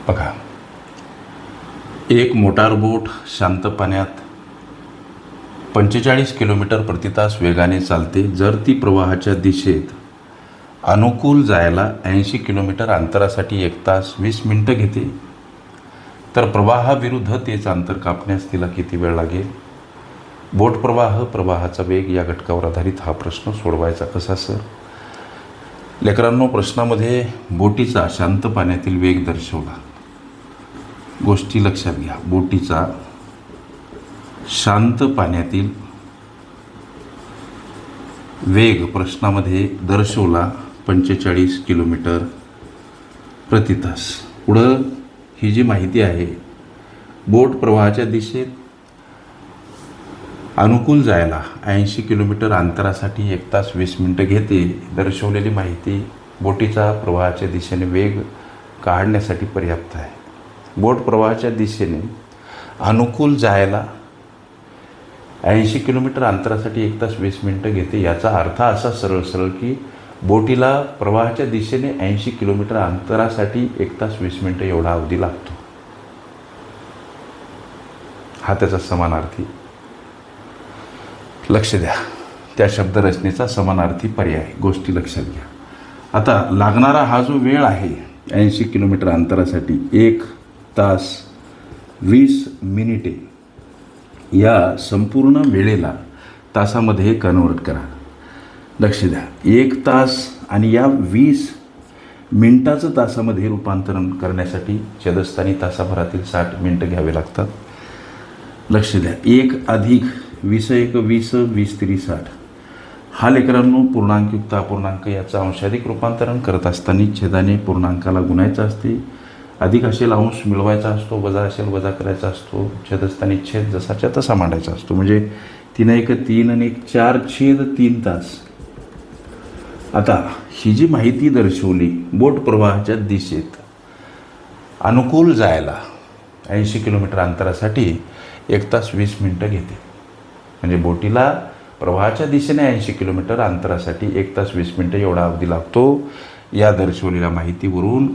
बघा, एक मोटार बोट शांत पाण्यात 45 किलोमीटर प्रति तास वेगाने चालते. जर ती प्रवाहाच्या दिशेत अनुकूल जायला 80 किलोमीटर अंतरासाठी 1 तास 20 मिनिटं घेते, तर प्रवाहाविरुद्ध तेच अंतर कापण्यास तिला किती वेळ लागेल? बोट प्रवाह, प्रवाहाचा वेग या घटकावर आधारित हा प्रश्न सोडवायचा कसा सर? लेकरांनो, प्रश्नामध्ये बोटीचा शांत पाण्यातील वेग दर्शवला. गोष्टी लक्षात घ्या. बोटीचा शांत पाण्यातील वेग प्रश्नामध्ये दर्शवला 45 किलोमीटर प्रति तास. पुढं ही जी माहिती आहे, बोट प्रवाहाच्या दिशेत अनुकूल जायला 80 किलोमीटर अंतरासाठी 1 तास 20 मिनिटं घेते. दर्शवलेली माहिती बोटीचा प्रवाहाच्या दिशेने वेग काढण्यासाठी पर्याप्त आहे. बोट प्रवाहाच्या दिशेने अनुकूल जायला 80 किलोमीटर अंतरासाठी 1 तास 20 मिनिटं घेते. याचा अर्थ असा सरळ की बोटीला प्रवाहाच्या दिशेने 80 किलोमीटर अंतरासाठी 1 तास 20 मिनिटं एवढा अवधी लागतो. हा त्याचा समानार्थी. लक्ष द्या, त्या शब्दरचनेचा समानार्थी पर्याय. गोष्टी लक्षात घ्या. आता लागणारा हा जो वेळ आहे 80 किलोमीटर अंतरासाठी 1 तास 20 मिनिटे, या संपूर्ण वेळेला तासामध्ये कन्वर्ट करा. लक्ष द्या, 1 तास आणि या 20 मिनिटाचं तासामध्ये रूपांतरण करण्यासाठी छेदस्थानी तासाभरातील 60 मिनिटं घ्यावे लागतात. लक्ष द्या, 1 अधिक 20 1 20 20 3 60. हा लेकरांनो पूर्णांकयुक्त अपूर्णांक याचं अंशाधिक रूपांतरण करत असताना छेदाने पूर्णांकाला गुणायचं असते. अधिक असेल अंश मिळवायचा असतो, वजा असेल वजा करायचा असतो. छेदस्थानी छेद जसाच्या तसा मांडायचा असतो. म्हणजे 3 1 3 आणि 1 4 छेद 3 तास. आता ही जी माहिती दर्शवली, बोट प्रवाहाच्या दिशेत अनुकूल जायला 80 किलोमीटर अंतरासाठी 1 तास 20 मिनिटं घेते. म्हणजे बोटीला प्रवाहाच्या दिशेने 80 किलोमीटर अंतरासाठी 1 तास 20 मिनिटं एवढा अवधी लागतो. या दर्शवलेल्या माहितीवरून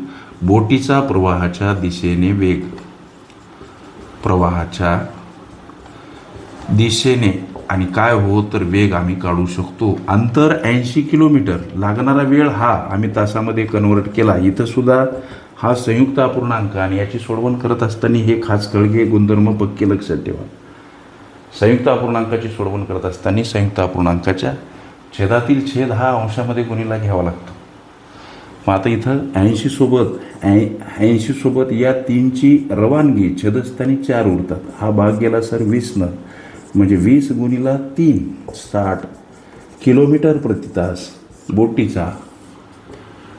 बोटीचा प्रवाहाच्या दिशेने वेग, प्रवाहाच्या दिशेने आणि काय हो तर वेग आम्ही काढू शकतो. अंतर 80 किलोमीटर, लागणारा वेळ हा आम्ही तासामध्ये कन्वर्ट केला. इथं सुद्धा हा संयुक्त अपूर्णांक आणि याची सोडवण करत असताना हे खास कळगे गुणधर्म पक्के लक्षात ठेवा. संयुक्त अपूर्णांकाची सोडवण करत असताना संयुक्त अपूर्णांकाच्या छेदातील छेद हा अंशामध्ये गुणीला घ्यावा लागतो. मग आता इथं 80 सोबत या 3ची रवानगी छेदस्थानी 4 उरतात. हा भाग गेला सर 20 म्हणजे 20 गुणीला 3 60 किलोमीटर प्रति तास बोटीचा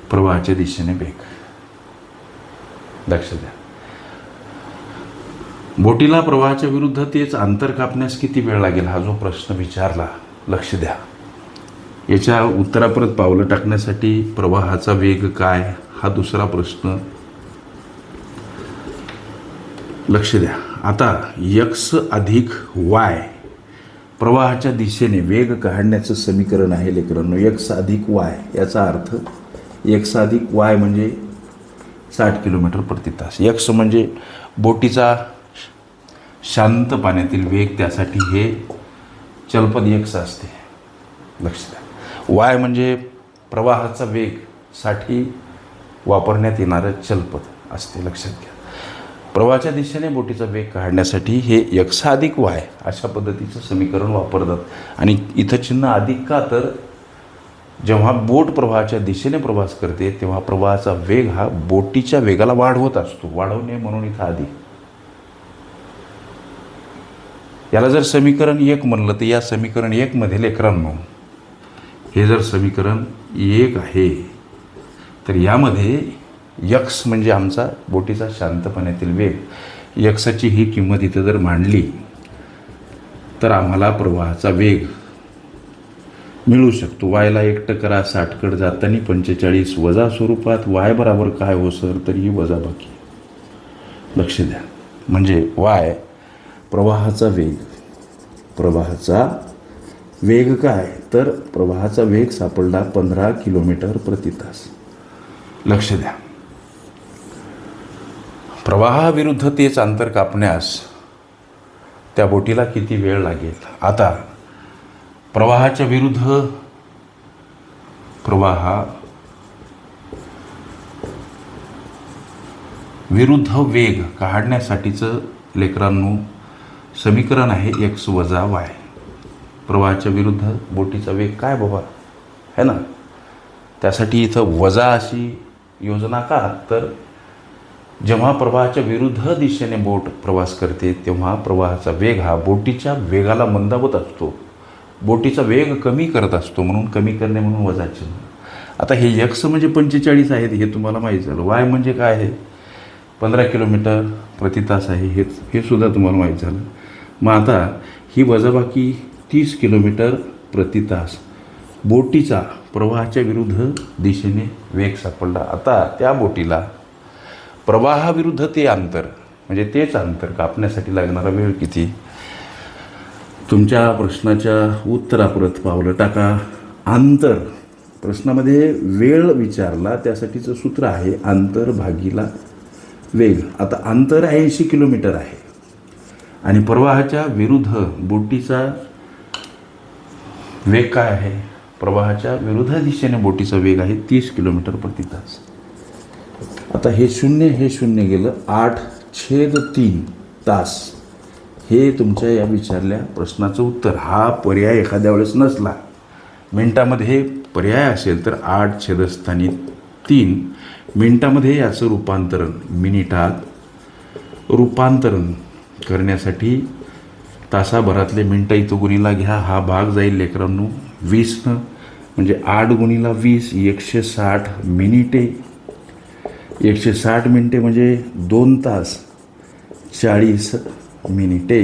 प्रवाहाच्या दिशेने वेग. लक्ष द्या, बोटीला प्रवाहाच्या विरुद्ध तेच अंतर कापण्यास किती वेळ लागेल हा जो प्रश्न विचारला. लक्ष द्या, याच्या उत्तराप्रत पावलं टाकण्यासाठी प्रवाहाचा वेग काय हा दुसरा प्रश्न. लक्ष द्या, आता x अधिक y प्रवाहाच्या दिशेने वेग काढण्याचं समीकरण आहे लेकरांनो. x अधिक y, याचा अर्थ x अधिक y म्हणजे 60 किलोमीटर प्रति तास. x म्हणजे बोटीचा शांत पाण्यातील वेग, त्यासाठी हे चलपद x असते. लक्ष द्या, y म्हणजे प्रवाहाचा वेग साठी वापरण्यात येणारं चलपद असते. लक्षात घ्या, प्रवाहाच्या दिशेने बोटीचा वेग काढण्यासाठी हे x अधिक y अशा पद्धतीचं समीकरण वापरतात. आणि इथं चिन्ह अधिक का, तर जेव्हा बोट प्रवाहाच्या दिशेने प्रवास करते तेव्हा प्रवाहाचा वेग हा बोटीच्या वेगाला वाढवत असतो. वाढवणे म्हणून इथं अधिक. याला जर समीकरण 1 म्हणलं तर या समीकरण 1 मध्ये लेकरांनो, हे जर समीकरण 1 आहे तर यामध्ये x म्हणजे आमचा बोटीचा शांत पाण्यातील वेग, x ची ही किंमत इथं जर मांडली तर आम्हाला प्रवाहाचा वेग मिळू शकतो. वायला 1 करा, 60 कडे जाताना 45 वजा स्वरूपात. y बरोबर काय हो सर, तर ही वजाबाकी. लक्ष द्या, म्हणजे y प्रवाहाचा वेग, प्रवाहाचा वेग काय, तर प्रवाहाचा वेग सापडला 15 किलोमीटर प्रति तास. लक्ष द्या, प्रवाहाविरुद्ध तेच अंतर कापण्यास त्या बोटीला किती वेळ लागेल? आता प्रवाहाच्या विरुद्ध वेग काढण्यासाठीचं लेकरांनो समीकरण आहे x वजा y. प्रवाहाच्या विरुद्ध बोटीचा वेग काय बाबा है ना, त्यासाठी इथं वजा अशी योजना का, तर जेव्हा प्रवाहाच्या विरुद्ध दिशेने बोट प्रवास करते तेव्हा प्रवाहाचा वेग हा बोटीच्या वेगाला मंदावत असतो, बोटीचा वेग कमी करत असतो, म्हणून कमी करणे म्हणून वजा चिन्ह. आता हे x म्हणजे 45 आहेत हे तुम्हाला माहीत झालं. y म्हणजे काय आहे 15 किलोमीटर प्रति तास आहे हे सुद्धा तुम्हाला माहीत झालं. मग आता ही वजाबाकी 30 किलोमीटर प्रति तास बोटीचा प्रवाहाच्या विरुद्ध दिशेने वेग सापडला. आता त्या बोटीला प्रवाहाविरुद्ध ते अंतर म्हणजे तेच अंतर कापण्यासाठी लागणारा वेळ किती? तुमच्या प्रश्नाच्या उत्तराप्रत पावलं टाका. अंतर प्रश्नामध्ये वेळ विचारला, त्यासाठीचं सूत्र आहे अंतर भागीला वेग. आता अंतर 80 किलोमीटर आहे आणि प्रवाहाच्या विरुद्ध बोटीचा वेग काय आहे? प्रवाहाच्या विरुद्ध दिशेने बोटीचा वेग आहे 30 किलोमीटर प्रति तास. आता हे शून्य गेलं, 8/3 तास हे तुमच्या या विचारल्या प्रश्नाचं उत्तर. हा पर्याय एखाद्या वेळेस नसला, मिनटामध्ये हे पर्याय असेल तर 8/3 मिनटामध्ये याचं रूपांतरण मिनिटात रूपांतरण करण्यासाठी तासाभरातले मिनटं इथं गुणीला घ्या. हा भाग जाईल लेकरांनो 20 म्हणजे 8 गुणीला 20 160 मिनिटे. 160 मिनिटे म्हणजे 2 तास 40 मिनिटे.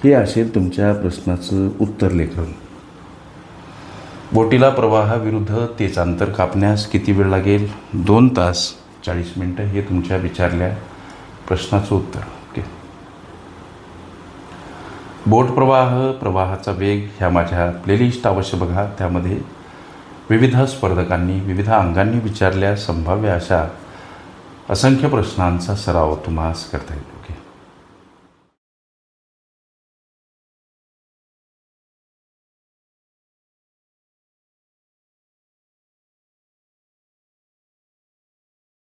हे असेल तुमच्या प्रश्नाचं उत्तर लेकरांनो. बोटीला प्रवाहाविरुद्ध तेच अंतर कापण्यास किती वेळ लागेल? 2 तास 40 मिनिटं. हे तुमच्या विचारल्या प्रश्नाचं उत्तर. ओके. बोट प्रवाहाचा वेग ह्या माझ्या प्लेलिस्ट अवश्य बघा. त्यामध्ये विविध स्पर्धकांनी विविध अंगांनी विचारल्या संभाव्य अशा असंख्य प्रश्नांचा सराव तुम्हास करता येईल.